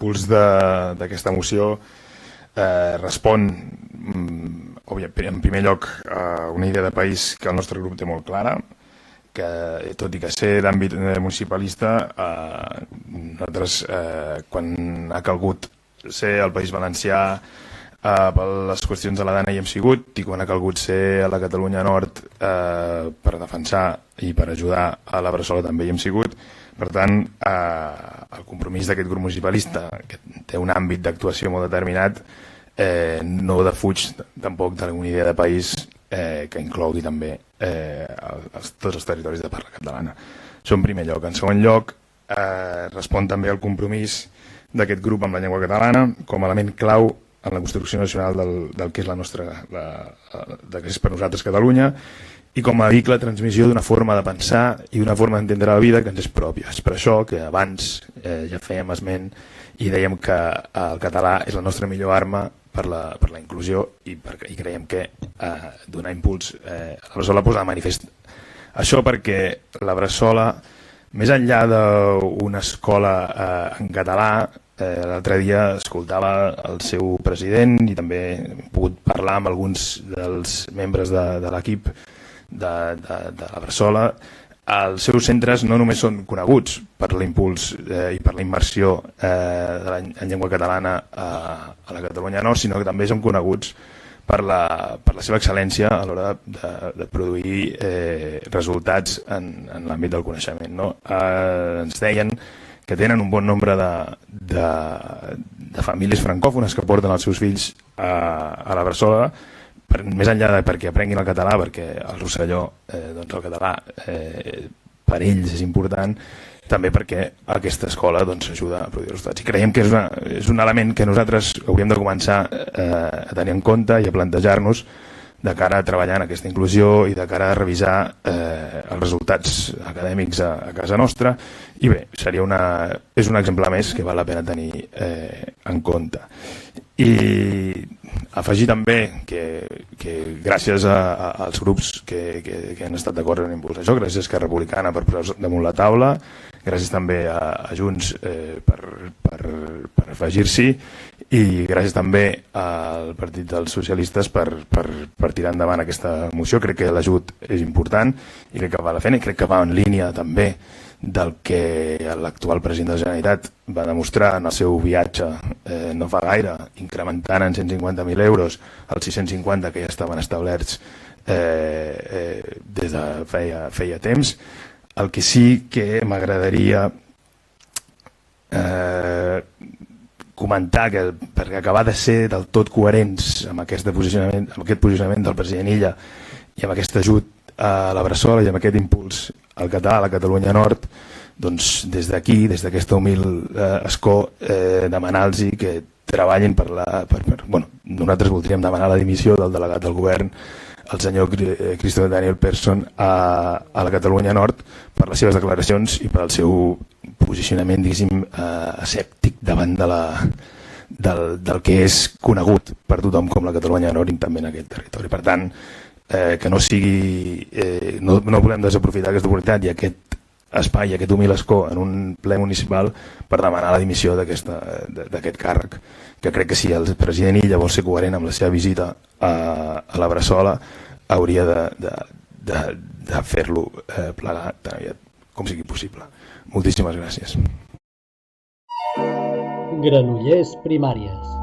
l'impuls d'aquesta moció respon, en primer lloc, a una idea de país que el nostre grup té molt clara, que tot i que ser d'àmbit municipalista, nosaltres, quan ha calgut ser el País Valencià per les qüestions de la dana hi hem sigut, i quan ha calgut ser a la Catalunya Nord per defensar i per ajudar a la Bressola també hi hem sigut. Per tant, el compromís d'aquest grup municipalista, que té un àmbit d'actuació molt determinat, no defuig tampoc d'alguna idea de país que inclogui també tots els territoris de parla catalana. Això en primer lloc. En segon lloc, respon també al compromís d'aquest grup amb la llengua catalana com a element clau en la construcció nacional del que és la nostra, del que és per nosaltres Catalunya, i com a vehicle de transmissió d'una forma de pensar i d'una forma d'entendre la vida que ens és pròpia. És per això que abans ja fèiem esment i dèiem que el català és la nostra millor arma per la inclusió i creiem que donar impuls a la Bressola posa de manifest això, perquè la Bressola, més enllà d'una escola en català, l'altre dia escoltava el seu president i també he pogut parlar amb alguns dels membres de l'equip de la Bressola. Els seus centres no només són coneguts per l'impuls i per la immersió en llengua catalana a la Catalunya Nord, sinó que també són coneguts per la seva excel·lència a l'hora de produir resultats en l'àmbit del coneixement. Ens deien que tenen un bon nombre de famílies francòfones que porten els seus fills a la Bressola, més enllà perquè aprenguin el català, perquè al Rosselló el català per ells és important, també perquè aquesta escola ajuda a produir resultats. I creiem que és un element que nosaltres hauríem de començar a tenir en compte i a plantejar-nos de cara a treballar en aquesta inclusió i de cara a revisar els resultats acadèmics a casa nostra. I bé, és un exemple més que val la pena tenir en compte. I afegir també que gràcies als grups que han estat d'acord en impulsar això, gràcies a Esquerra Republicana per posar damunt la taula, gràcies també a Junts per afegir-s'hi, i gràcies també al Partit dels Socialistes per tirar endavant aquesta moció. Crec que l'ajut és important i crec que val la pena, i crec que va en línia també del que l'actual president de la Generalitat va demostrar en el seu viatge no fa gaire, incrementant en 150.000 euros els 650 que ja estaven establerts des de feia temps. El que sí que m'agradaria comentar, perquè acabar de ser del tot coherents amb aquest posicionament del president Illa i amb aquest ajut a la Bressola i amb aquest impuls al català a la Catalunya Nord, doncs des d'aquí, des d'aquesta humil escó, demanar-los que treballin nosaltres voldríem demanar la dimissió del delegat del govern, el senyor Christopher Daniel Persson, a la Catalunya Nord per les seves declaracions i pel seu posicionament, diguéssim, escèptic davant del que és conegut per tothom com la Catalunya Nord i també en aquest territori. Per tant, que no sigui, no volem desaprofitar aquesta oportunitat i aquest espai, aquest humil escó en un ple municipal per demanar la dimissió d'aquest càrrec, que crec que si el president Illa vol ser coherent amb la seva visita a la Bressola hauria de fer-lo plegar tan aviat com sigui possible. Moltíssimes gràcies. Granollers Primàries.